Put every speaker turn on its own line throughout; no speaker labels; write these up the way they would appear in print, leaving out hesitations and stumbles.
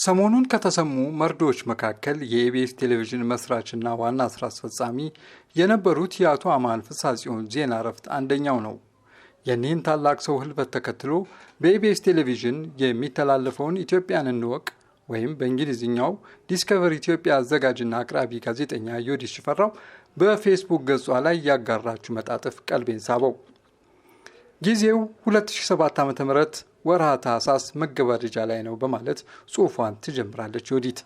ሰሞኑን ከተሰሙ መርዶች መካከል የኢቢኤስ ቴሌቪዥን መስራችና ዋና ስራ አስፈጻሚ የነበሩት የአቶ አማን ፍስሐጽዮን ዜና እረፍት አንደኛው ነው። የኒህን ታላቅ ሰው ህልፈት ተከትሎ በኢቢኤስ ቴሌቪዥን የሚተላለፈውን ኢትዮጵያን እንወቅ ወይም በእንግሊዝኛው ዲስከቨሪ ኢትዮጵያ አዘጋጅና አቅራቢ ጋዜጠኛ ዮዲት ሽፈራው በፌስቡክ ገጿ ላይ ያጋራችው መጣጥፍ ቀልቤን ሳበው። ጊዜው 2007 ዓ.ም ወርሃ ታህሳስ መገባደጃ ላይ ነው በማለት ጽሑፏን ትጀምራለች ዮዲት።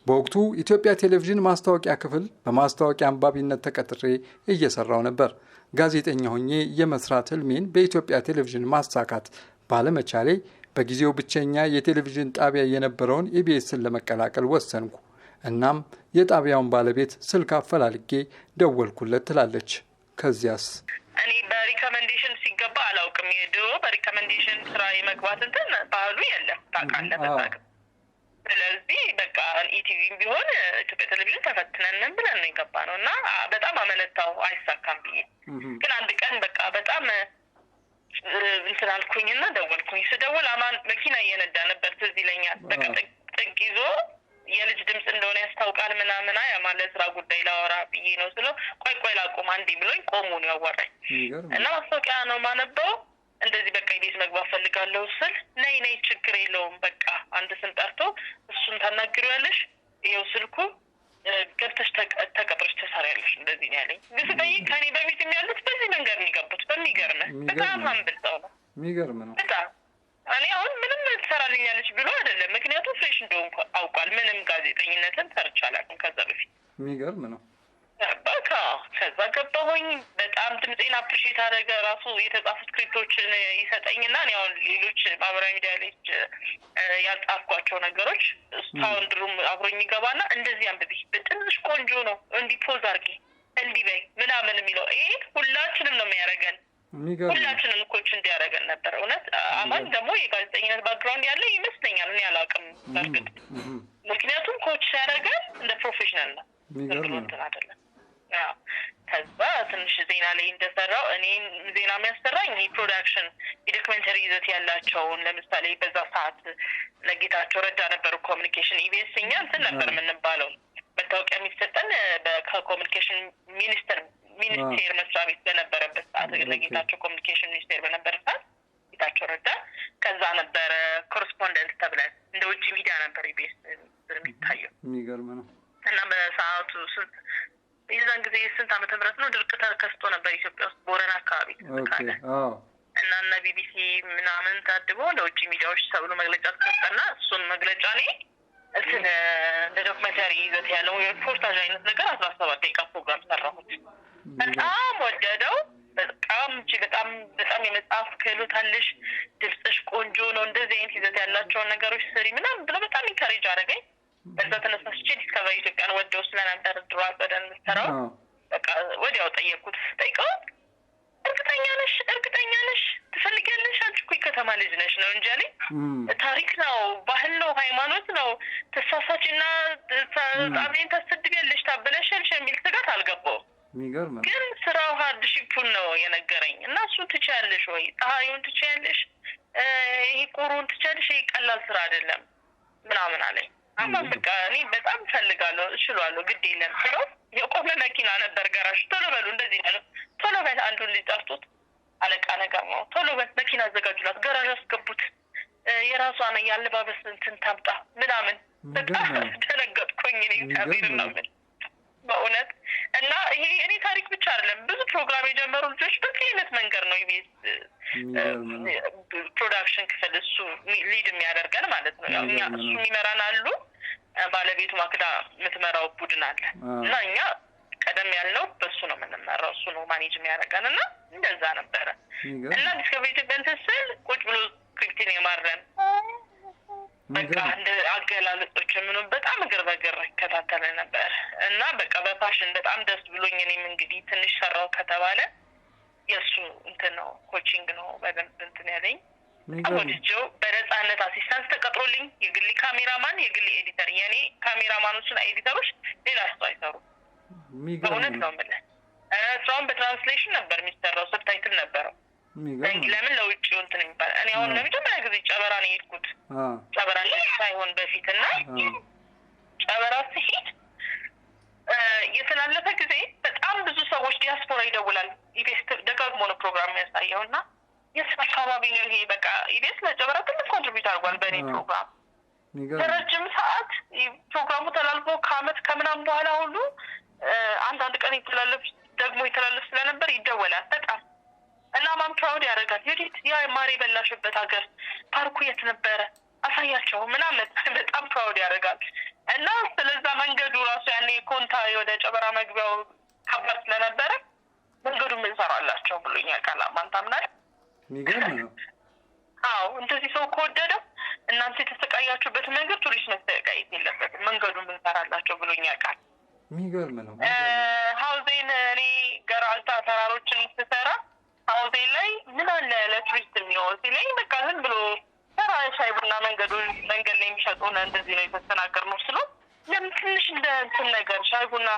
በወቅቱ ኢትዮጵያ ቴሌቪዥን ማስታወቂያ ክፍል በማስታወቂያ አንባቢነት ተቀጥሬ እየሰራው ነበር። ጋዜጠኛ ሆኜ የመስራት ህልሜን በኢትዮጵያ ቴሌቪዥን ማሳካት ባለመቻሌ በጊዜው ብቸኛ የቴሌቪዥን ጣቢያ የነበረውን ኢቢኤስን ለመቀላቀል ወሰንኩ። እናም የጣቢያውን ባለቤት ስልክ አፈላልጌ ደወልኩለት ትላለች። ከዚያስ
እኔ በሪኮመንዴሽን ሲገባ አላውቅም። የድሮ በሪኮመንዴሽን ስራ የመግባት እንትን ባህሉ የለም ታውቃለህ። ስለዚህ በቃ ኢቲቪም ቢሆን ኢትዮጵያ ቴሌቪዥን ተፈትነን ብለን ነው የገባ ነው እና በጣም አመነታው አይሳካም ብዬ። ግን አንድ ቀን በቃ በጣም እንትን አልኩኝና ደወልኩኝ። ስደውል አማን መኪና እየነዳ ነበር ትዝ ይለኛል። በቃ ጥግ ይዞ የልጅ ድምጽ እንደሆነ ያስታውቃል ምናምን ያማለ ስራ ጉዳይ ላወራ ብዬ ነው ስለው ቆይ ላቁም አንዴ ብሎኝ ቆሙ ነው ያወራኝ። እና ማስታወቂያ ነው ማነበው እንደዚህ በቃ ኢቢኤስ መግባት ፈልጋለሁ ስል ነይ ችግር የለውም በቃ አንድ ስም ጠርቶ እሱን ታናግሪያለሽ ይኸው ስልኩ ገብተሽ ተቀጥረሽ ትሰሪያለሽ እንደዚህ ነው ያለኝ። ግስጠይ ከኔ በፊት የሚያሉት በዚህ መንገድ ነው የገቡት። በሚገርም በጣም አንብልጠው ነው የሚገርም ነው በጣም እኔ አሁን ምንም ትሰራልኛለች ብሎ አይደለም። ምክንያቱም ፍሬሽ እንደሆንኩ አውቋል። ምንም ጋዜጠኝነትን ሰርቻለሁ ከዛ በፊት።
የሚገርም ነው
በቃ ከዛ ገባሁኝ። በጣም ድምጼን አፕሪሺየት አደረገ። ራሱ የተጻፉ ስክሪፕቶችን ይሰጠኝና እኔ አሁን ሌሎች ማህበራዊ ሚዲያ ላይ ያልጻፍኳቸው ነገሮች ሳውንድ ሩም አብሮኝ ይገባና እንደዚህ አንብቢ በትንሽ ቆንጆ ነው እንዲህ ፖዝ አድርጊ እንዲህ በይ ምናምን የሚለው ይሄ ሁላችንም ነው የሚያደርገን። ሁላችንም ኮች እንዲያደርገን ነበር። እውነት አማን ደግሞ የጋዜጠኝነት ባክግራውንድ ያለ ይመስለኛል። እኔ አላውቅም በእርግጥ ምክንያቱም ኮች ሲያደርገን እንደ ፕሮፌሽናል ነው እንትን አይደለም። ከዛ ትንሽ ዜና ላይ እንደሰራው እኔ ዜና የሚያሰራኝ የፕሮዳክሽን የዶክመንተሪ ይዘት ያላቸውን ለምሳሌ በዛ ሰዓት ለጌታቸው ረዳ ነበሩ ኮሚኒኬሽን ኢቢኤስ እኛ እንትን ነበር የምንባለው መታወቂያ የሚሰጠን ከኮሚኒኬሽን ሚኒስቴር መስሪያ ቤት በነበረበት ሰዓት ለጌታቸው ኮሚኒኬሽን ሚኒስቴር በነበረ ሰዓት ጌታቸው ረዳ ከዛ ነበረ ኮረስፖንደንት ተብለን እንደ ውጭ ሚዲያ ነበር ኢቢኤስ የሚታየው።
የሚገርም ነው።
እና በሰዓቱ የዛን ጊዜ ስንት ዓመተ ምህረት ነው ድርቅ ተከስቶ ነበር ኢትዮጵያ ውስጥ ቦረና አካባቢ ተካለ እና ቢቢሲ ምናምን ታድቦ ለውጭ ሚዲያዎች ተብሎ መግለጫ ተሰጠና እሱን መግለጫ እኔ እንደ ዶክመንተሪ ይዘት ያለው የሪፖርታጅ አይነት ነገር 17 ደቂቃ ፕሮግራም ሰራሁት። በጣም ወደደው። በጣም የመጽሐፍ ክህሎት አለሽ፣ ድምፅሽ ቆንጆ ነው፣ እንደዚህ አይነት ይዘት ያላቸውን ነገሮች ስሪ ምናምን ብሎ በጣም ኢንካሬጅ አደረገኝ። በዛ ተነሳስቼ ዲስከቨሪ ኢትዮጵያን ወደው ስለነበር ድሮ አበደን ምሰራው በቃ ወዲያው ጠይቀው እርግጠኛ ነሽ ትፈልጊያለሽ? አንቺ እኮ ከተማ ልጅ ነሽ ነው እንጂ አለኝ። ታሪክ ነው፣ ባህል ነው፣ ሃይማኖት ነው። ተሳሳችና አብሬን ታሰድቢያለሽ፣ ታበላሻለሽ የሚል ስጋት አልገባው። ግን ስራው ሃርድሺፑን ነው የነገረኝ እና እሱ ትችያለሽ ወይ ፀሐዩን ትችያለሽ፣ ይሄ ቁሩን ትችያለሽ፣ ይሄ ቀላል ስራ አይደለም ምናምን አለኝ። አማን በቃ እኔ በጣም ፈልጋለሁ እችላለሁ ግድ የለም ስለው የቆመ መኪና ነበር ጋራዥ። ቶሎ በሉ እንደዚህ ነው ቶሎ በል አንዱን ሊጠርጡት አለቃ ነገር ነው ቶሎ በል መኪና አዘጋጁላት ጋራዥ አስገቡት የራሷ ነው ያለባበስ እንትን ታምጣ ምናምን። በጣም ተነገጥኩኝ እኔ ታቢር ነው በእውነት። እና ይሄ እኔ ታሪክ ብቻ አይደለም ብዙ ፕሮግራም የጀመሩ ልጆች በዚህ አይነት መንገድ ነው ኢቢኤስ ፕሮዳክሽን ክፍል እሱ ሊድ የሚያደርገን ማለት ነው። ያው እኛ እሱ የሚመራን አሉ፣ ባለቤቱ ማክዳ የምትመራው ቡድን አለ እና እኛ ቀደም ያልነው በሱ ነው የምንመራው፣ እሱ ነው ማኔጅ የሚያደርገን እና እንደዛ ነበረ። እና ዲስከቨሪ ኢትዮጵያን ስል ቁጭ ብሎ ስክሪፕትን የማረን በቃ እንደ አገላለጾች ምንም በጣም እግር በእግር ይከታተል ነበር እና በቃ በፓሽን በጣም ደስ ብሎኝ እኔም እንግዲህ ትንሽ ሰራው ከተባለ የእሱ እንትን ነው ኮቺንግ ነው በደንብ እንትን ያለኝ። ወዲጆ በነፃነት አሲስታንት ተቀጥሮልኝ የግል ካሜራማን የግል ኤዲተር የኔ ካሜራማኖችና ኤዲተሮች ሌላ ሰው አይሰሩ። በእውነት ነው የምልህ። ስራውን በትራንስሌሽን ነበር የሚሰራው፣ ሰብታይትል ነበረው ለምን ለውጭው እንትን የሚባል እኔ አሁን ለመጀመሪያ ጊዜ ጨበራ ነው የሄድኩት። ጨበራ ሳይሆን በፊትና ጨበራ ሲሄድ የተላለፈ ጊዜ በጣም ብዙ ሰዎች ዲያስፖራ ይደውላል። ኢቢኤስ ደጋግሞ ነው ፕሮግራም የሚያሳየውና የት አካባቢ ነው ይሄ? በቃ ኢቢኤስ ለጨበራ ትልቅ ኮንትሪቢዩት አድርጓል በእኔ ፕሮግራም። ለረጅም ሰዓት ፕሮግራሙ ተላልፎ ከአመት ከምናምን በኋላ ሁሉ አንዳንድ ቀን የተላለፍ ስለነበር ይደወላል በጣም እና ማም ፕራውድ ያደርጋል። ዩዲት ያ ማር የበላሽበት ሀገር ፓርኩ የት ነበረ አሳያቸው ምናምን በጣም ፕራውድ ያደርጋል። እና ስለዛ መንገዱ ራሱ ያኔ ኮንታ ወደ ጨበራ መግቢያው ከባድ ስለነበረ መንገዱን እንሰራላቸው ብሎኛል። ቃላማን ታምናለህ?
የሚገርም ነው።
አዎ እንደዚህ ሰው ከወደደው እናንተ የተሰቃያችሁበት መንገድ ቱሪስት መሰቃየት የለበትም መንገዱን እንሰራላቸው ብሎኛል። ቃል
የሚገርም ነው።
ሀውዜን እኔ ገራልታ ተራሮችን ስሰራ ሀውዜን ላይ ምን አለ ለቱሪስት የሚሆን ሲለኝ በቃ ዝም ብሎ ተራ ሻይ ቡና መንገድ ላይ የሚሸጡን እንደዚህ ነው የተስተናገርነው ስለው ለምን ትንሽ እንደ እንትን ነገር ሻይ ቡና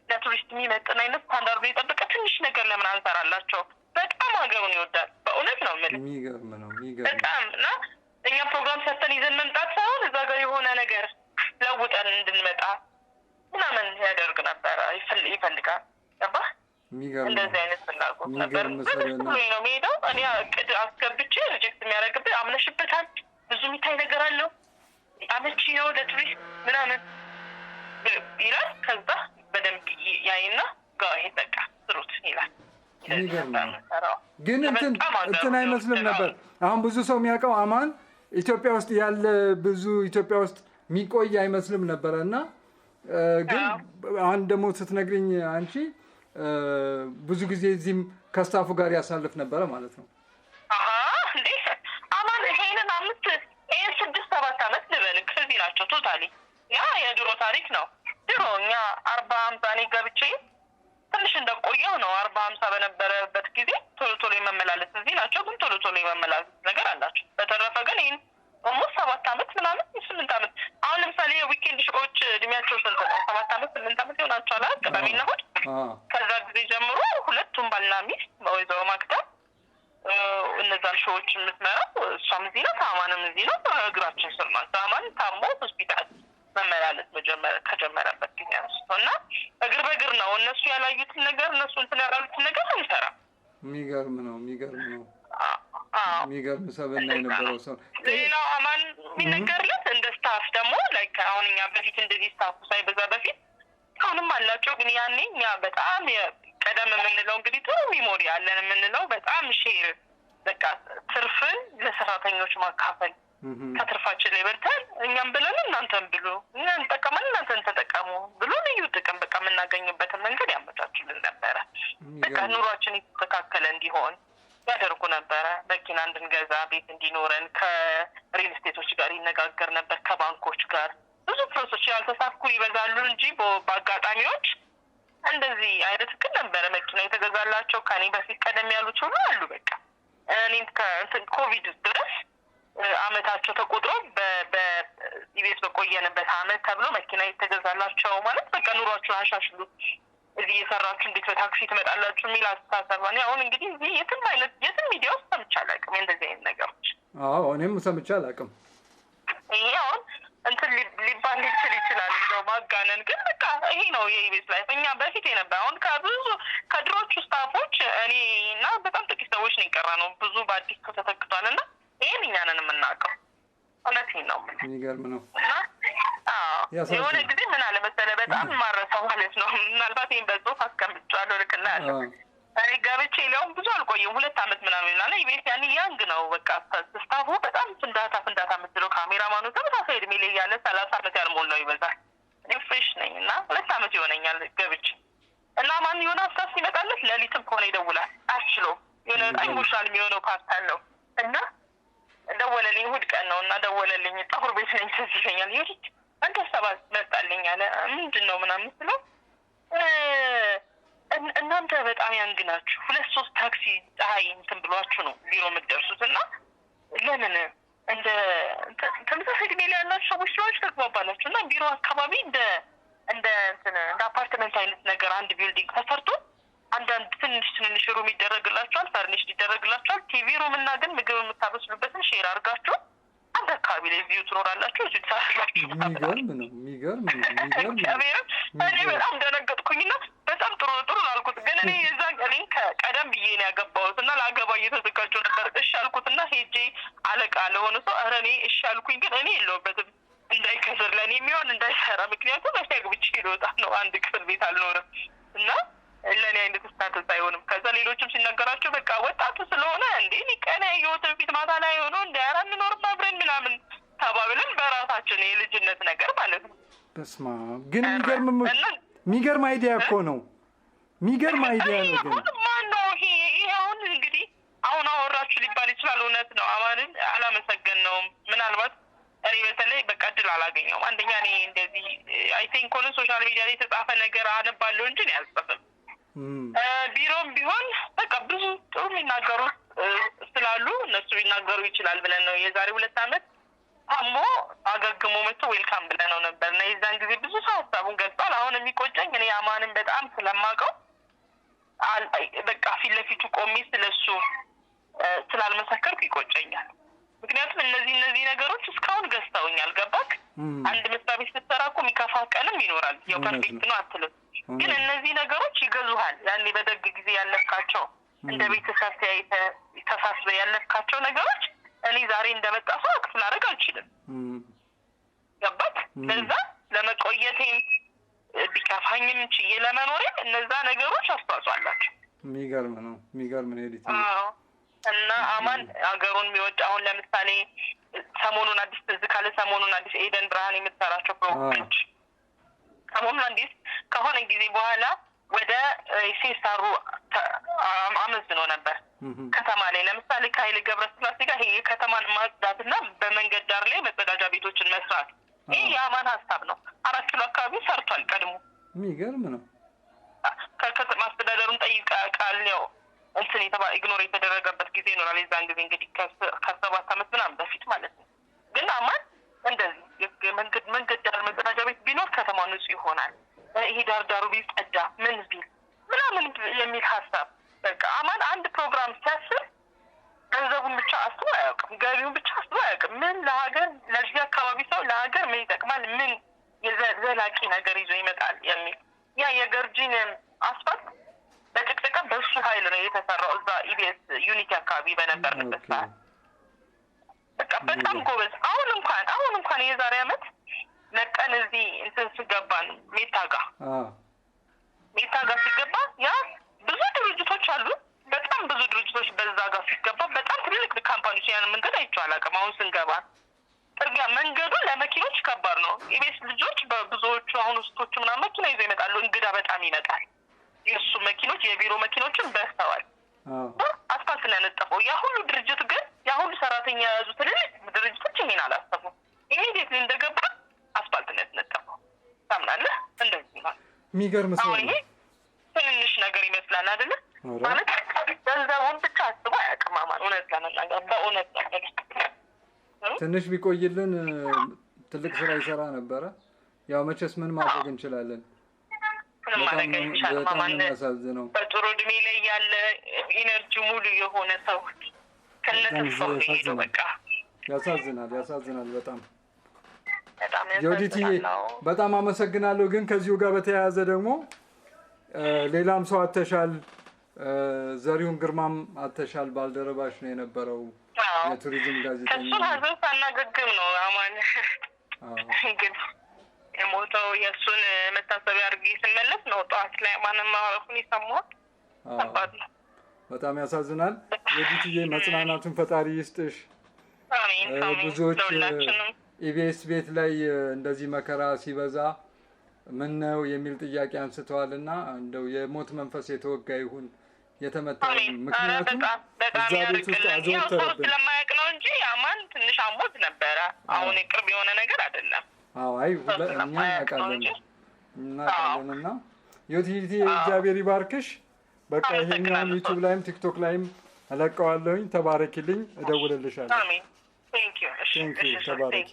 ለቱሪስት የሚመጥን አይነት ስታንዳርዱ የጠበቀ ትንሽ ነገር ለምን አንሰራላቸው? በጣም ሀገሩን ይወዳል። በእውነት ነው የምልህ።
የሚገርም ነው
በጣም እና እኛ ፕሮግራም ሰተን ይዘን መምጣት ሳይሆን እዛ ጋር የሆነ ነገር ለውጠን እንድንመጣ ምናምን ያደርግ ነበረ ይፈልጋል። ገባህ? እንደዚህ አይነት ፍላጎት ነበር። ነው የሚሄደው እኔ እቅድ አስገብቼ ሪጀክት የሚያደርግብህ አምነሽበታል፣ ብዙ የሚታይ ነገር አለው፣ አመቺ ነው ለቱሪስት ምናምን ይላል። ከዛ በደንብ ያይና ይሄ በቃ ስሩት ይላል።
ግን እንትን አይመስልም ነበር። አሁን ብዙ ሰው የሚያውቀው አማን ኢትዮጵያ ውስጥ ያለ ብዙ ኢትዮጵያ ውስጥ የሚቆይ አይመስልም ነበረ እና ግን አሁን ደግሞ ስትነግሪኝ አንቺ ብዙ ጊዜ እዚህም ከስታፉ ጋር ያሳልፍ ነበረ ማለት ነው።
እንዴ አማን ይሄንን 6-7 አመት ልበልክ እዚህ ናቸው ቶታሊ። ያ የድሮ ታሪክ ነው። ድሮ እኛ 40-50 እኔ ገብቼ ትንሽ እንደቆየው ነው 40-50 በነበረበት ጊዜ ቶሎ የመመላለስ እዚህ ናቸው። ግን ቶሎ የመመላለስ ነገር አላቸው። በተረፈ ግን ይህን ኦልሞስት 7 አመት ምናምን 8 አመት አሁን ለምሳሌ የዊኬንድ ሾዎች እድሜያቸው ስንት ነው? 7 አመት 8 አመት ይሆናቸዋል አይደል? ቅዳሜና እሑድ ከዛ ጊዜ ጀምሮ ሁለቱም ባልና ሚስት በወይዘሮ ማክዳ እነዛን ሾዎች የምትመራው እሷም እዚህ ነው፣ አማንም እዚህ ነው። እግራችን ስር ነው። አማን ታሞ ሆስፒታል መመላለስ ከጀመረበት ጊዜ አንስቶ እና እግር በእግር ነው። እነሱ ያላዩትን ነገር እነሱ እንትን ያላሉትን ነገር አንሰራም።
የሚገርም ነው። የሚገርም ሰብዕና የነበረው ሰው።
ሌላው አማን የሚነገርለት እንደ ስታፍ ደግሞ ላይክ አሁን እኛ በፊት እንደዚህ ስታፉ ሳይበዛ በፊት አሁንም አላቸው። ግን ያኔ እኛ በጣም ቀደም የምንለው እንግዲህ ጥሩ ሚሞሪ አለን የምንለው በጣም ሼር በቃ ትርፍን ለሰራተኞች ማካፈል ከትርፋችን ላይ በልተን እኛም ብለን እናንተን ብሉ፣ እኛ እንጠቀመን እናንተን ተጠቀሙ ብሎ ልዩ ጥቅም በቃ የምናገኝበትን መንገድ ያመቻቹልን ነበረ። በቃ ኑሯችን የተስተካከለ እንዲሆን ያደርጉ ነበረ። መኪና እንድንገዛ፣ ቤት እንዲኖረን ከሪል ስቴቶች ጋር ይነጋገር ነበር፣ ከባንኮች ጋር ብዙ ፕሮሰሶች ያልተሳኩ ይበዛሉ እንጂ በአጋጣሚዎች እንደዚህ አይነት እቅድ ነበረ። መኪና የተገዛላቸው ከኔ በፊት ቀደም ያሉት ሁሉ አሉ። በቃ እኔም ኮቪድ ድረስ አመታቸው ተቆጥሮ በኢቢኤስ በቆየንበት አመት ተብሎ መኪና የተገዛላቸው ማለት በቃ ኑሯችሁን አሻሽሉ፣ እዚህ የሰራችሁ እንዴት በታክሲ ትመጣላችሁ የሚል አስተሳሰብ ነው። አሁን እንግዲህ እዚህ የትም ሚዲያ ውስጥ ሰምቼ አላውቅም እንደዚህ አይነት ነገሮች።
እኔም ሰምቼ አላውቅም።
ይሄ አሁን እንትን ሊባል ሊችል ይችላል እንደው ማጋነን፣ ግን በቃ ይሄ ነው የኢቢኤስ ላይፍ። እኛ በፊት የነበረ አሁን ከድሮቹ ስታፎች እኔ እና በጣም ጥቂት ሰዎች ነው የቀረ ነው። ብዙ በአዲስ ሰው ተተክቷል እና ይሄን እኛ ነን የምናውቀው። እውነቴን ነው።
የሚገርም ነው።
የሆነ ጊዜ ምን አለ መሰለህ በጣም ማረሳው ማለት ነው። ምናልባት ይሄን በጽሁፍ አስቀምጫለሁ ልክልሃለሁ። እኔ ገብቼ ሊያውም ብዙ አልቆየም 2 አመት ምናምን ይላል። ኢቢኤስ ያኔ ያንግ ነው በቃ ስታፉ በጣም ፍንዳታ የምትለው ካሜራማኑ ተመሳሳይ እድሜ ላይ ያለ 30 አመት ያልሞላው ይበዛል። እኔ ፍሬሽ ነኝ እና 2 አመት ይሆነኛል ገብቼ እና ማን የሆነ ሀሳብ ሲመጣለት ሌሊትም ከሆነ ይደውላል። አችሎ የሆነ ኢሞሽናል የሚሆነው ፓርት አለው እና ደወለልኝ። እሑድ ቀን ነው እና ደወለልኝ። ፀጉር ቤት ነኝ ትዝ ይለኛል። ይሁት አንተ ሀሳብ መጣልኝ አለ። ምንድን ነው ምናምን ስለው እናንተ በጣም ያንግ ናችሁ፣ 2-3 ታክሲ ፀሐይ እንትን ብሏችሁ ነው ቢሮ የምትደርሱት እና ለምን እንደ ተመሳሳይ እድሜ ላይ ያላችሁ ሰዎች ሲሆናችሁ ተግባባላችሁ እና ቢሮ አካባቢ እንደ አፓርትመንት አይነት ነገር አንድ ቢልዲንግ ተሰርቶ አንዳንድ ትንሽ ሩም ይደረግላቸዋል፣ ፈርኒሽ ይደረግላቸዋል። ቲቪ ሩም እና ግን ምግብ የምታበስሉበትን ሼር አድርጋችሁ አንድ አካባቢ ላይ እዚሁ ትኖራላችሁ፣ እዚሁ ትሰራላችሁ።
የሚገርም
እኔ በጣም ደነገጥኩኝና በጣም ጥሩ አልኩት። ግን እኔ የዛን ቀን ቀደም ብዬ ነው ያገባሁት እና ለአገባ እየተዘጋጀሁ ነበር። እሺ አልኩትና ሄጄ አለቃ ለሆነ ሰው ኧረ እኔ እሺ አልኩኝ። ግን እኔ የለሁበትም እንዳይከስር ለእኔ የሚሆን እንዳይሰራ፣ ምክንያቱም እሺ አግብቼ ልወጣ ነው፣ አንድ ክፍል ቤት አልኖርም እና ለእኔ አይነት ስታተስ አይሆንም። ከዛ ሌሎችም ሲነገራቸው በቃ ወጣቱ ስለሆነ እንዴ ቀን ያየሁትን ፊት ማታ ላይ ሆኖ እንደ ኧረ እንኖርም አብረን ምናምን ተባብለን በራሳችን የልጅነት ነገር ማለት ነው።
በስመ አብ ግን የሚገርም አይዲያ እኮ ነው። የሚገርም አይዲያ ነው። ግን
ማነው ይሄ አሁን እንግዲህ አሁን አወራችሁ ሊባል ይችላል። እውነት ነው። አማንን አላመሰገንነውም። ምናልባት እኔ በተለይ በቃ እድል አላገኘውም። አንደኛ እኔ እንደዚህ አይ ቲንክ ሆነ ሶሻል ሚዲያ ላይ የተጻፈ ነገር አነባለሁ እንጂ እኔ አልጽፍም። ቢሮም ቢሆን በቃ ብዙ ጥሩ የሚናገሩ ስላሉ እነሱ ሊናገሩ ይችላል ብለን ነው የዛሬ 2 ዓመት አሞ አገግሞ መጥቶ ዌልካም ብለን ነው ነበር እና የዛን ጊዜ ብዙ ሰው ሀሳቡን ገልጿል። አሁን የሚቆጨኝ እኔ አማንን በጣም ስለማውቀው በቃ ፊት ለፊቱ ቆሜ ስለሱ ስላልመሰከርኩ ይቆጨኛል። ምክንያቱም እነዚህ ነገሮች እስካሁን ገዝተውኛል። ገባክ? አንድ መስሪያ ቤት ስትሰራ እኮ የሚከፋ ቀንም ይኖራል። ያው ፐርፌክት ነው አትልም፣ ግን እነዚህ ነገሮች ይገዙሃል። ያኔ በደግ ጊዜ ያለፍካቸው እንደ ቤተሰብ ተሳስበ ያለፍካቸው ነገሮች እኔ ዛሬ እንደመጣ ሰው አክት ላደርግ አልችልም። ገባክ? ለዛ ለመቆየቴም ቢከፋኝም ችዬ ለመኖሬም እነዛ ነገሮች አስተዋጽኦ አላቸው።
የሚገርም ነው ኤዲት
እና አማን ሀገሩን የሚወድ አሁን ለምሳሌ ሰሞኑን አዲስ ትዝ ካለ ሰሞኑን አዲስ ኤደን ብርሃን የምትሰራቸው ፕሮግራሞች ሰሞኑን አዲስ ከሆነ ጊዜ በኋላ ወደ ሴሳሩ አመዝኖ ነበር። ከተማ ላይ ለምሳሌ ከኃይሌ ገብረስላሴ ጋር ይሄ ከተማን ማጽዳትና በመንገድ ዳር ላይ መጸዳጃ ቤቶችን መስራት ይሄ የአማን ሀሳብ ነው። 4 ኪሎ አካባቢ ሰርቷል ቀድሞ።
የሚገርም ነው።
ከከተማ አስተዳደሩን ጠይቃ ቃል ያው እንትን ኢግኖር የተደረገበት ጊዜ ይኖራል። የዛን ጊዜ እንግዲህ ከ7 ዓመት ምናምን በፊት ማለት ነው። ግን አማን እንደዚህ መንገድ ዳር መጸዳጃ ቤት ቢኖር ከተማ ንጹህ ይሆናል፣ ይሄ ዳሩ ቢጸዳ ምን ቢል ምናምን የሚል ሀሳብ በቃ አማን አንድ ፕሮግራም ሲያስብ ገንዘቡን ብቻ አስቦ አያውቅም፣ ገቢውን ብቻ አስቦ አያውቅም። ምን ለሀገር ለዚህ አካባቢ ሰው ለሀገር ምን ይጠቅማል፣ ምን የዘላቂ ነገር ይዞ ይመጣል የሚል ያ የገርጂን አስፋልት በጭቅጭቃ በሱ ኃይል ነው የተሰራው። እዛ ኢቢኤስ ዩኒቲ አካባቢ በነበርንበት ሰዓት በቃ በጣም ጎበዝ። አሁን እንኳን የዛሬ ዓመት ነቀን እዚህ እንትን ሲገባን ሜታ ጋር ሲገባ ያ ብዙ ድርጅቶች አሉ። በጣም ብዙ ድርጅቶች በዛ ጋር ሲገባ በጣም ትልልቅ ካምፓኒዎች ያን መንገድ አይቼው አላውቅም። አሁን ስንገባ ጥርጊያ መንገዱ ለመኪኖች ከባድ ነው። ኢቢኤስ ልጆች በብዙዎቹ አሁን ውስጦቹ ምናምን መኪና ይዘው ይመጣሉ። እንግዳ በጣም ይመጣል። የእሱ መኪኖች የቢሮ መኪኖችን በስተዋል። አስፋልት ነው ያነጠፈው። ያ ሁሉ ድርጅት ግን ያ ሁሉ ሰራተኛ የያዙ ትልልቅ ድርጅቶች ይሄን አላሰቡም። ኢሚዲየትሊ እንደገባ አስፋልት ነው ያነጠፈው። ታምናለህ? እንደዚህ ነው።
የሚገርም ሰው ነው።
ይሄ ትንሽ ነገር ይመስላል አይደለ? ማለት ገንዘቡን ብቻ አስቦ አያውቅም አማን። እውነት ለመናገር በእውነት
ትንሽ ቢቆይልን ትልቅ ስራ ይሰራ ነበረ። ያው መቼስ ምን ማድረግ እንችላለን?
በጣም በጥሩ እድሜ ላይ ያለ ኢነርጂ ሙሉ የሆነ ሰው ከነተስፋው ሄዶ በቃ
ያሳዝናል በጣም ጆዲቲ በጣም አመሰግናለሁ። ግን ከዚሁ ጋር በተያያዘ ደግሞ ሌላም ሰው አተሻል፣ ዘሪሁን ግርማም አተሻል፣ ባልደረባሽ ነው የነበረው የቱሪዝም ጋዜጠኛ።
ከሱ ሀዘን ሳናገግም ነው አማን ግን የሞተው የእሱን መታሰቢያ አድርጌ ስመለስ ነው ጠዋት ላይ ማንም ማረፉን የሰማሁት። ከባድ ነው።
በጣም ያሳዝናል። የዲቲዬ መጽናናቱን ፈጣሪ ይስጥሽ።
አሜን።
ብዙዎች ኢቢኤስ ቤት ላይ እንደዚህ መከራ ሲበዛ ምን ነው የሚል ጥያቄ አንስተዋል እና እንደው የሞት መንፈስ የተወጋ ይሁን የተመታ ይሁን። ምክንያቱም እዛ ቤት ውስጥ አዘወተረብን
ስለማያውቅ ነው እንጂ አማን ትንሽ አሞት ነበረ። አሁን የቅርብ የሆነ ነገር አይደለም።
አይ እኛ እናውቃለንና ዩቲዩብ እግዚአብሔር ይባርክሽ። በቃ ይሄኛውን ዩቲዩብ ላይም ቲክቶክ ላይም እለቀዋለሁኝ። ተባረኪልኝ፣ እደውልልሻለሁ።
አሜን። ቴንክ ዩ።
ተባረኪ።